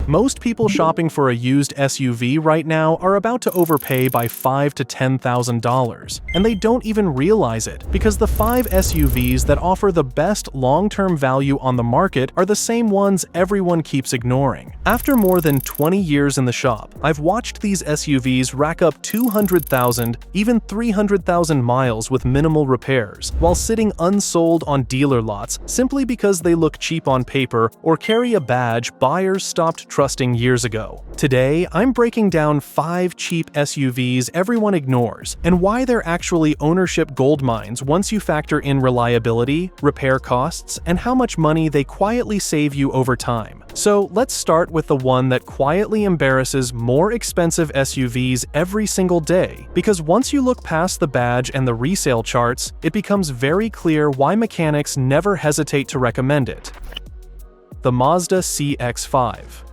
Most people shopping for a used SUV right now are about to overpay by $5,000 to $10,000, and they don't even realize it because the 5 SUVs that offer the best long-term value on the market are the same ones everyone keeps ignoring. After more than 20 years in the shop, I've watched these SUVs rack up 200,000, even 300,000 miles with minimal repairs, while sitting unsold on dealer lots simply because they look cheap on paper or carry a badge buyers stopped trusting years ago. Today, I'm breaking down 5 cheap SUVs everyone ignores and why they're actually ownership goldmines once you factor in reliability, repair costs, and how much money they quietly save you over time. So let's start with the one that quietly embarrasses more expensive SUVs every single day, because once you look past the badge and the resale charts, it becomes very clear why mechanics never hesitate to recommend it. The Mazda CX-5.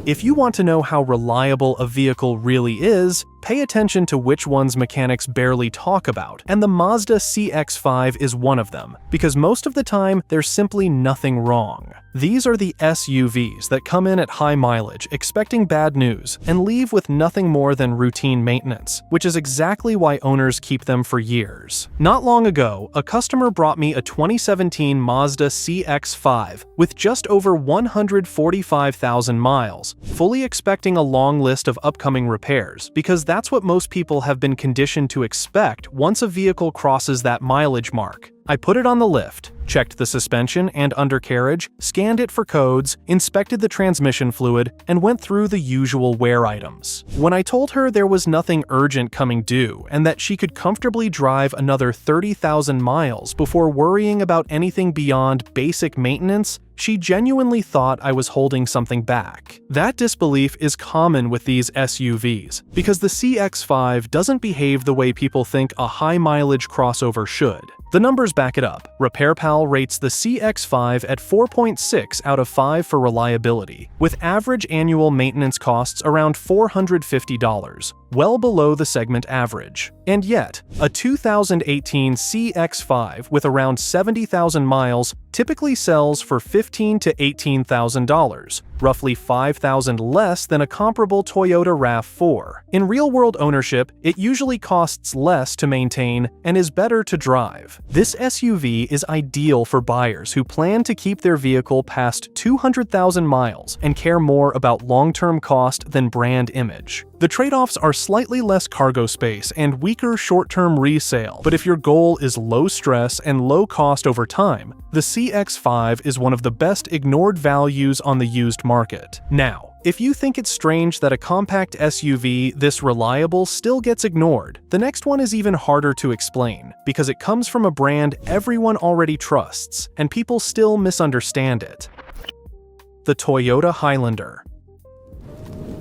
If you want to know how reliable a vehicle really is, pay attention to which ones mechanics barely talk about, and the Mazda CX-5 is one of them, because most of the time there's simply nothing wrong. These are the SUVs that come in at high mileage, expecting bad news, and leave with nothing more than routine maintenance, which is exactly why owners keep them for years. Not long ago, a customer brought me a 2017 Mazda CX-5 with just over 145,000 miles, fully expecting a long list of upcoming repairs, because that's what most people have been conditioned to expect once a vehicle crosses that mileage mark. I put it on the lift, checked the suspension and undercarriage, scanned it for codes, inspected the transmission fluid, and went through the usual wear items. When I told her there was nothing urgent coming due and that she could comfortably drive another 30,000 miles before worrying about anything beyond basic maintenance, she genuinely thought I was holding something back. That disbelief is common with these SUVs, because the CX-5 doesn't behave the way people think a high-mileage crossover should. The numbers back it up. RepairPal rates the CX-5 at 4.6 out of 5 for reliability, with average annual maintenance costs around $450, well below the segment average. And yet, a 2018 CX-5 with around 70,000 miles typically sells for $15,000 to $18,000, roughly $5,000 less than a comparable Toyota RAV4. In real-world ownership, it usually costs less to maintain and is better to drive. This SUV is ideal for buyers who plan to keep their vehicle past 200,000 miles and care more about long-term cost than brand image. The trade-offs are slightly less cargo space and weaker short-term resale, but if your goal is low stress and low cost over time, the CX-5 is one of the best ignored values on the used market. Now, if you think it's strange that a compact SUV this reliable still gets ignored, the next one is even harder to explain, because it comes from a brand everyone already trusts, and people still misunderstand it. The Toyota Highlander.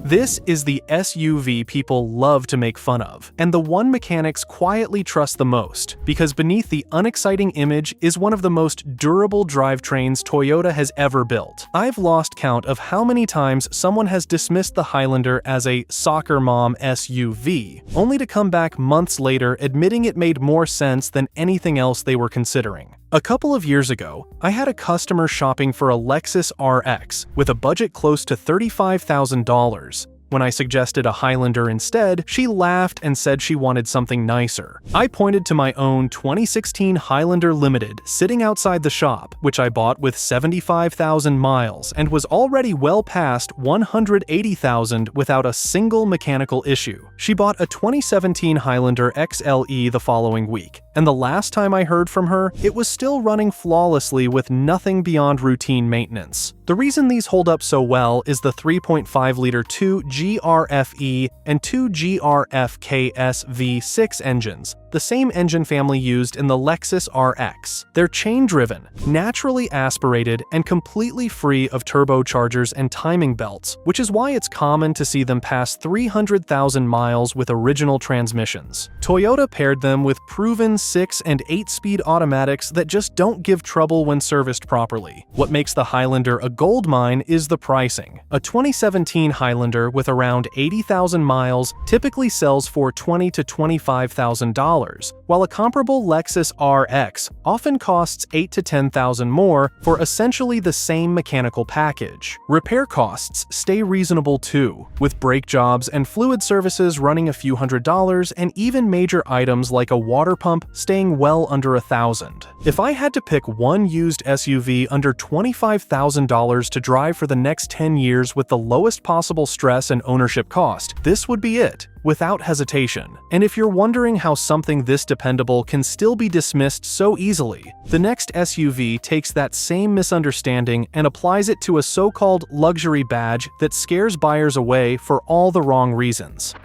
This is the SUV people love to make fun of, and the one mechanics quietly trust the most, because beneath the unexciting image is one of the most durable drivetrains Toyota has ever built. I've lost count of how many times someone has dismissed the Highlander as a soccer mom SUV, only to come back months later admitting it made more sense than anything else they were considering. A couple of years ago, I had a customer shopping for a Lexus RX with a budget close to $35,000. When I suggested a Highlander instead, she laughed and said she wanted something nicer. I pointed to my own 2016 Highlander Limited sitting outside the shop, which I bought with 75,000 miles and was already well past 180,000 without a single mechanical issue. She bought a 2017 Highlander XLE the following week, and the last time I heard from her, it was still running flawlessly with nothing beyond routine maintenance. The reason these hold up so well is the 3.5-liter 2GRFE and 2GRFKS V6 engines, the same engine family used in the Lexus RX. They're chain-driven, naturally aspirated, and completely free of turbochargers and timing belts, which is why it's common to see them pass 300,000 miles with original transmissions. Toyota paired them with proven 6- and 8-speed automatics that just don't give trouble when serviced properly. What makes the Highlander a goldmine is the pricing. A 2017 Highlander with around 80,000 miles typically sells for $20,000 to $25,000, while a comparable Lexus RX often costs $8,000 to $10,000 more for essentially the same mechanical package. Repair costs stay reasonable too, with brake jobs and fluid services running a few $100s and even major items like a water pump staying well under $1,000. If I had to pick one used SUV under $25,000 to drive for the next 10 years with the lowest possible stress and ownership cost, this would be it, without hesitation. And if you're wondering how something this dependable can still be dismissed so easily, the next SUV takes that same misunderstanding and applies it to a so-called luxury badge that scares buyers away for all the wrong reasons.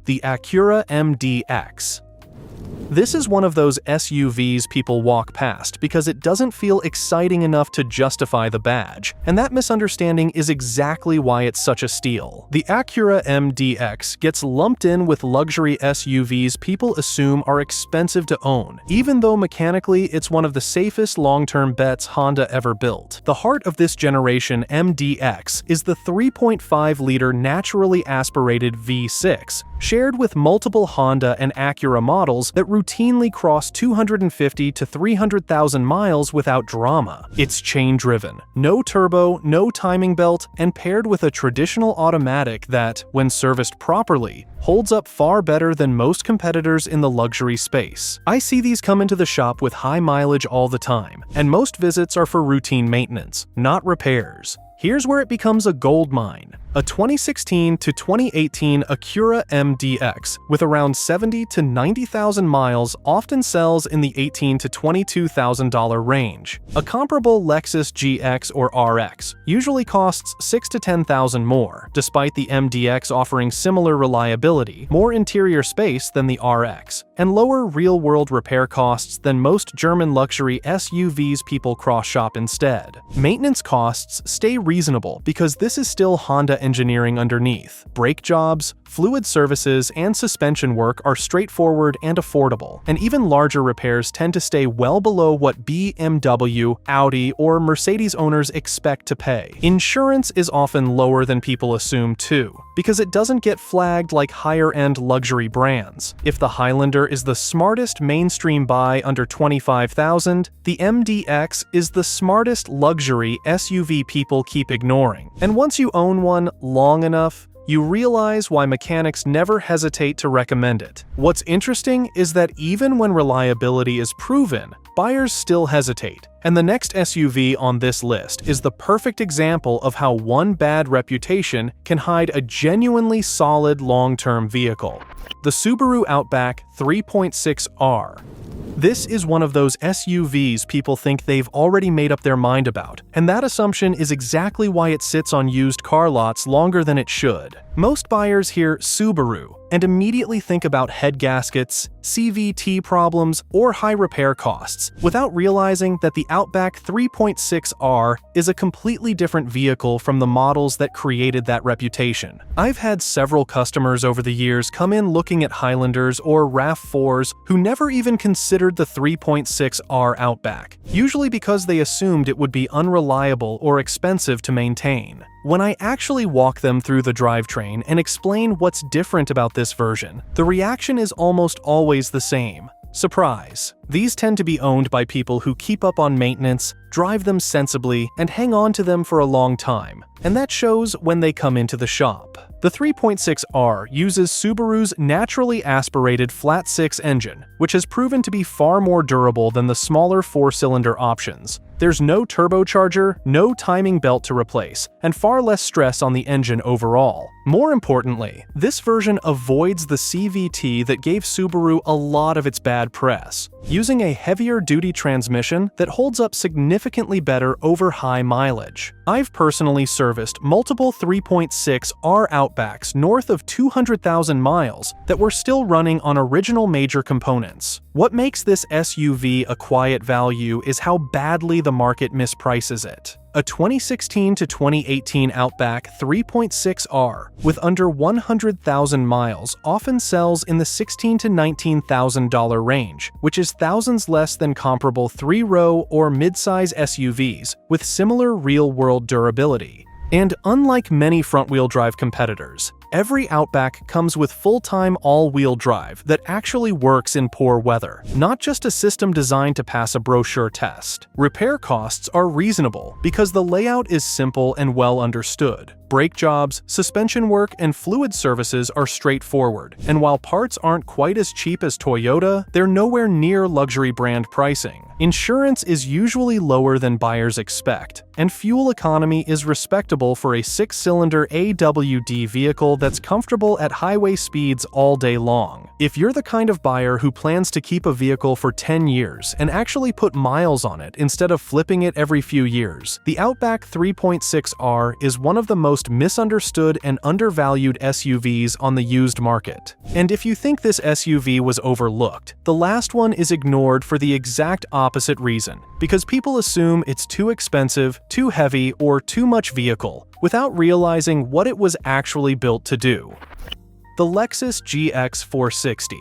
The Acura MDX. This is one of those SUVs people walk past because it doesn't feel exciting enough to justify the badge, and that misunderstanding is exactly why it's such a steal. The Acura MDX gets lumped in with luxury SUVs people assume are expensive to own, even though mechanically it's one of the safest long-term bets Honda ever built. The heart of this generation MDX is the 3.5-liter naturally aspirated V6, shared with multiple Honda and Acura models that routinely cross 250 to 300,000 miles without drama. It's chain-driven, no turbo, no timing belt, and paired with a traditional automatic that, when serviced properly, holds up far better than most competitors in the luxury space. I see these come into the shop with high mileage all the time, and most visits are for routine maintenance, not repairs. Here's where it becomes a gold mine. A 2016 to 2018 Acura MDX with around 70 to 90,000 miles often sells in the $18,000 to $22,000 range. A comparable Lexus GX or RX usually costs $6,000 to $10,000 more, despite the MDX offering similar reliability, more interior space than the RX, and lower real-world repair costs than most German luxury SUVs people cross-shop instead. Maintenance costs stay reasonable because this is still Honda engineering underneath. Brake jobs, fluid services, and suspension work are straightforward and affordable, and even larger repairs tend to stay well below what BMW, Audi, or Mercedes owners expect to pay. Insurance is often lower than people assume too, because it doesn't get flagged like higher-end luxury brands. If the Highlander is the smartest mainstream buy under $25,000, the MDX is the smartest luxury SUV people keep ignoring. And once you own one long enough, you realize why mechanics never hesitate to recommend it. What's interesting is that even when reliability is proven, buyers still hesitate. And the next SUV on this list is the perfect example of how one bad reputation can hide a genuinely solid long-term vehicle. The Subaru Outback 3.6R. This is one of those SUVs people think they've already made up their mind about, and that assumption is exactly why it sits on used car lots longer than it should. Most buyers hear Subaru and immediately think about head gaskets, CVT problems, or high repair costs, without realizing that the Outback 3.6R is a completely different vehicle from the models that created that reputation. I've had several customers over the years come in looking at Highlanders or RAV4s who never even considered the 3.6R Outback, usually because they assumed it would be unreliable or expensive to maintain. When I actually walk them through the drivetrain and explain what's different about this version, the reaction is almost always the same. Surprise. These tend to be owned by people who keep up on maintenance, drive them sensibly, and hang on to them for a long time, and that shows when they come into the shop. The 3.6R uses Subaru's naturally aspirated flat-six engine, which has proven to be far more durable than the smaller four-cylinder options. There's no turbocharger, no timing belt to replace, and far less stress on the engine overall. More importantly, this version avoids the CVT that gave Subaru a lot of its bad press, using a heavier-duty transmission that holds up significantly better over high mileage. I've personally serviced multiple 3.6R Outbacks north of 200,000 miles that were still running on original major components. What makes this SUV a quiet value is how badly the market misprices it. A 2016 to 2018 Outback 3.6R with under 100,000 miles often sells in the $16,000 to $19,000 range, which is thousands less than comparable three-row or mid-size SUVs with similar real-world durability. And unlike many front-wheel drive competitors, Every Outback comes with full-time all-wheel drive that actually works in poor weather, not just a system designed to pass a brochure test. Repair costs are reasonable because the layout is simple and well understood. Brake jobs, suspension work, and fluid services are straightforward, and while parts aren't quite as cheap as Toyota, they're nowhere near luxury brand pricing. Insurance is usually lower than buyers expect, and fuel economy is respectable for a 6-cylinder AWD vehicle that's comfortable at highway speeds all day long. If you're the kind of buyer who plans to keep a vehicle for 10 years and actually put miles on it instead of flipping it every few years, the Outback 3.6R is one of the most misunderstood and undervalued SUVs on the used market. And if you think this SUV was overlooked, the last one is ignored for the exact opposite reason, because people assume it's too expensive, too heavy, or too much vehicle, without realizing what it was actually built to do. The Lexus GX460.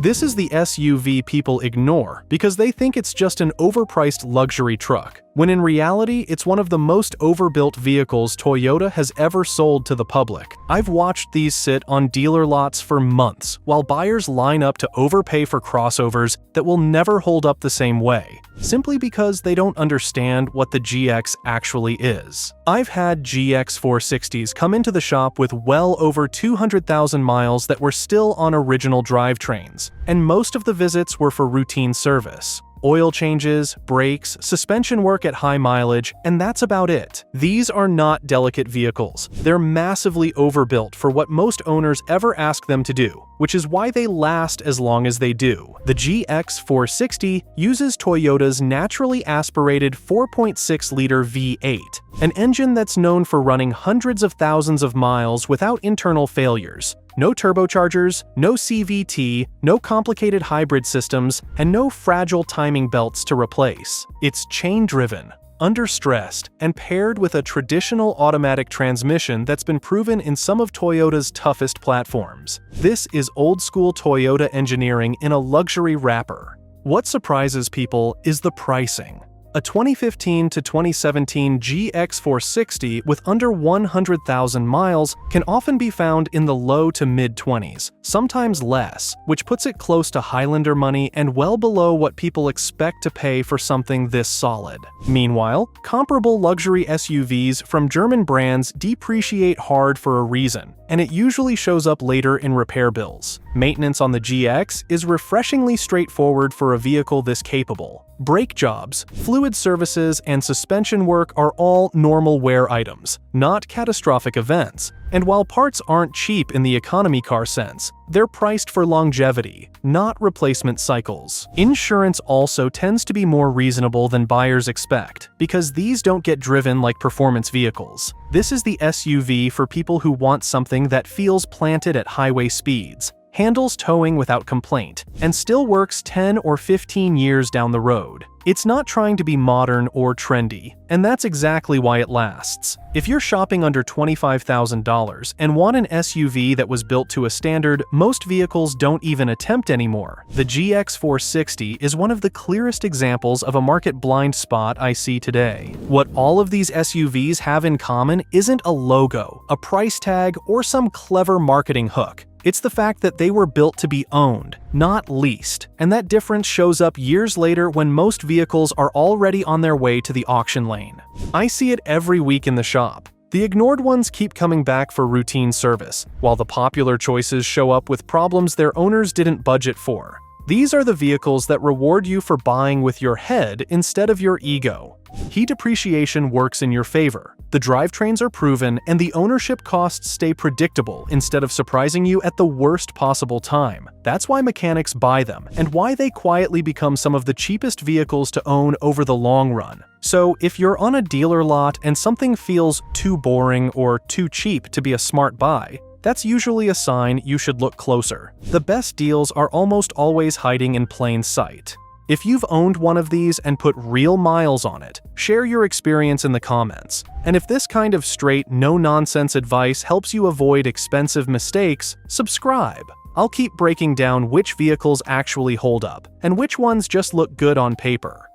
This is the SUV people ignore because they think it's just an overpriced luxury truck, when in reality it's one of the most overbuilt vehicles Toyota has ever sold to the public. I've watched these sit on dealer lots for months while buyers line up to overpay for crossovers that will never hold up the same way, simply because they don't understand what the GX actually is. I've had GX460s come into the shop with well over 200,000 miles that were still on original drivetrains, and most of the visits were for routine service. Oil changes, brakes, suspension work at high mileage, and that's about it. These are not delicate vehicles. They're massively overbuilt for what most owners ever ask them to do, which is why they last as long as they do. The GX460 uses Toyota's naturally aspirated 4.6-liter V8, an engine that's known for running hundreds of thousands of miles without internal failures. No turbochargers, no CVT, no complicated hybrid systems, and no fragile timing belts to replace. It's chain-driven, under-stressed, and paired with a traditional automatic transmission that's been proven in some of Toyota's toughest platforms. This is old-school Toyota engineering in a luxury wrapper. What surprises people is the pricing. A 2015 to 2017 GX460 with under 100,000 miles can often be found in the low to mid-20s, sometimes less, which puts it close to Highlander money and well below what people expect to pay for something this solid. Meanwhile, comparable luxury SUVs from German brands depreciate hard for a reason, and it usually shows up later in repair bills. Maintenance on the GX is refreshingly straightforward for a vehicle this capable. Brake jobs, fluid services, and suspension work are all normal wear items, not catastrophic events. And while parts aren't cheap in the economy car sense, they're priced for longevity, not replacement cycles. Insurance also tends to be more reasonable than buyers expect, because these don't get driven like performance vehicles. This is the SUV for people who want something that feels planted at highway speeds, handles towing without complaint, and still works 10 or 15 years down the road. It's not trying to be modern or trendy, and that's exactly why it lasts. If you're shopping under $25,000 and want an SUV that was built to a standard most vehicles don't even attempt anymore, the GX460 is one of the clearest examples of a market blind spot I see today. What all of these SUVs have in common isn't a logo, a price tag, or some clever marketing hook. It's the fact that they were built to be owned, not leased, and that difference shows up years later when most vehicles are already on their way to the auction lane. I see it every week in the shop. The ignored ones keep coming back for routine service, while the popular choices show up with problems their owners didn't budget for. These are the vehicles that reward you for buying with your head instead of your ego. Heat appreciation works in your favor. The drivetrains are proven, and the ownership costs stay predictable instead of surprising you at the worst possible time. That's why mechanics buy them, and why they quietly become some of the cheapest vehicles to own over the long run. So, if you're on a dealer lot and something feels too boring or too cheap to be a smart buy, that's usually a sign you should look closer. The best deals are almost always hiding in plain sight. If you've owned one of these and put real miles on it, share your experience in the comments. And if this kind of straight, no-nonsense advice helps you avoid expensive mistakes, subscribe. I'll keep breaking down which vehicles actually hold up, and which ones just look good on paper.